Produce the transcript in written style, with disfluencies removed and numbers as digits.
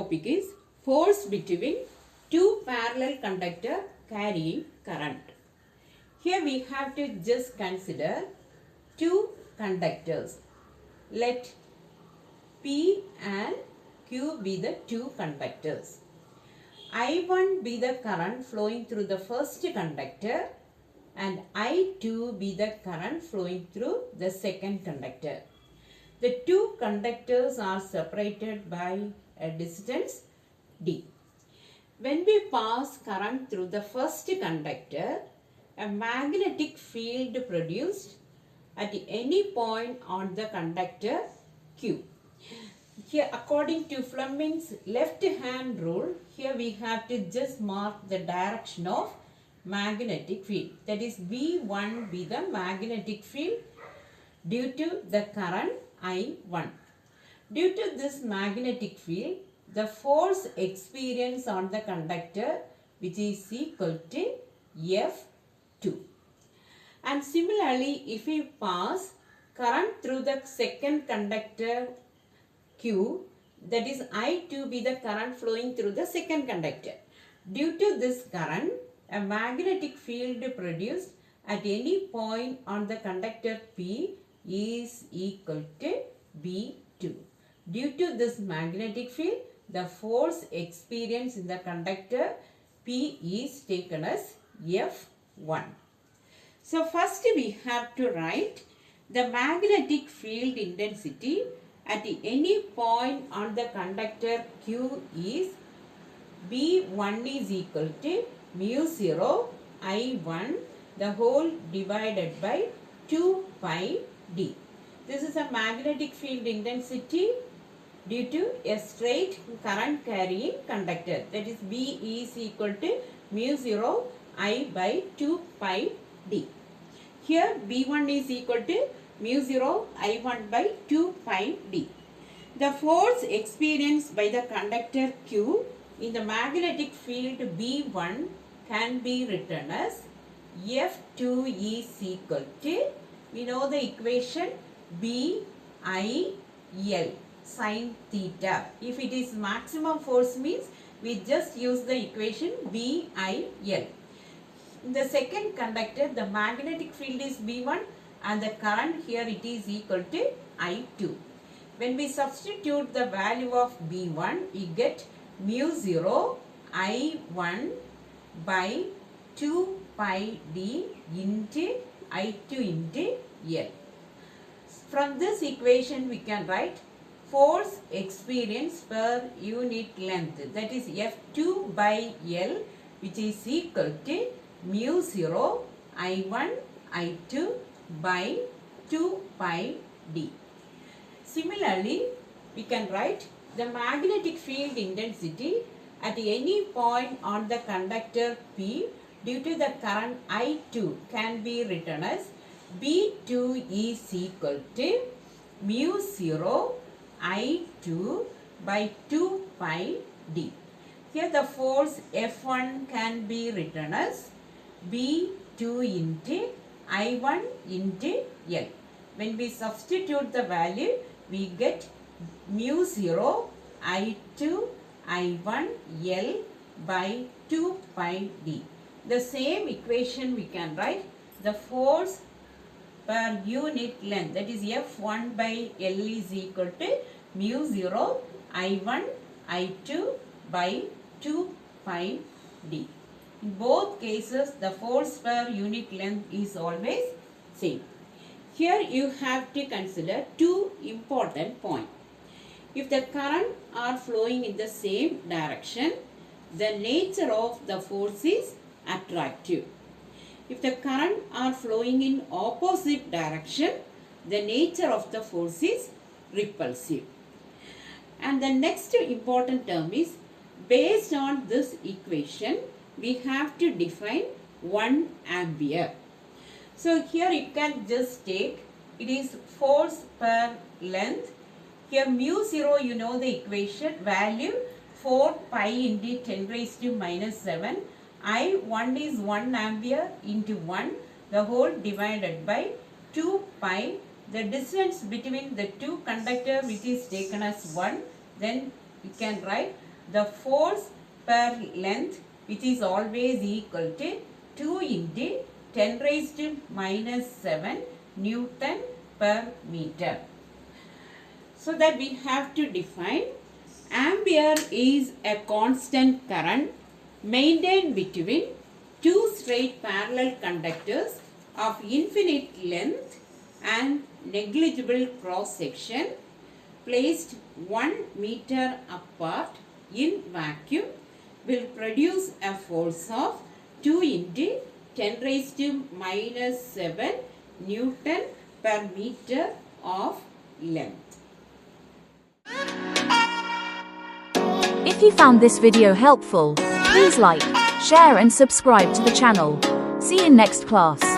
topic is force between two parallel conductor carrying current. Here we have to just consider two conductors. Let P and Q be the two conductors. I1 be the current flowing through the first conductor and I2 be the current flowing through the second conductor. The two conductors are separated by a distance d. When we pass current through the first conductor, a magnetic field produced at any point on the conductor Q. Here, according to Fleming's left hand rule, here we have to just mark the direction of magnetic field. That is, V1 be the magnetic field due to the current I1. Due to this magnetic field, the force experienced on the conductor, which is equal to F2. And similarly, if we pass current through the second conductor Q, that is I2 be the current flowing through the second conductor. Due to this current, a magnetic field produced at any point on the conductor P is equal to B2. Due to this magnetic field, the force experienced in the conductor P is taken as F1. So first we have to write the magnetic field intensity at any point on the conductor Q is B1 is equal to mu 0 I1 the whole divided by 2 pi d. This is a magnetic field intensity due to a straight current carrying conductor. That is, B is equal to mu 0 I by 2 pi d. Here B1 is equal to mu 0 I1 by 2 pi d. The force experienced by the conductor Q in the magnetic field B1 can be written as F2 is equal to, we know the equation BIL sin theta. If it is maximum force means we just use the equation BIL. In the second conductor, the magnetic field is B1 and the current here it is equal to I2. When we substitute the value of B1, we get mu 0 I1 by 2 pi d into I2 into L. From this equation we can write force experienced per unit length, that is F2 by L, which is equal to mu 0 I1 I2 by 2 pi d. Similarly, we can write the magnetic field intensity at any point on the conductor P due to the current I2 can be written as B2 is equal to mu 0 I2 by 2 pi d. Here the force F1 can be written as B2 into I1 into L. When we substitute the value, we get mu 0 I2 I1 L by 2 pi d. The same equation we can write the force per unit length, that is F1 by L is equal to mu 0 I1 I2 by 2 pi d. In both cases, the force per unit length is always same. Here you have to consider two important points. If the current are flowing in the same direction, the nature of the force is attractive. If the current are flowing in opposite direction, the nature of the force is repulsive. And the next important term is, based on this equation, we have to define 1 ampere. So here you can just take, it is force per length. Here mu 0, you know the equation, value 4 pi into 10 raised to minus 7. I1 is 1 ampere into 1, the whole divided by 2 pi. The distance between the two conductor which is taken as 1, then we can write the force per length, which is always equal to 2 into 10 raised to minus 7 Newton per meter. So that we have to define ampere is a constant current maintained between two straight parallel conductors of infinite length and negligible cross section placed 1 meter apart in vacuum will produce a force of 2 into 10 raised to minus 7 Newton per meter of length. If you found this video helpful, please like, share and subscribe to the channel. See you next class.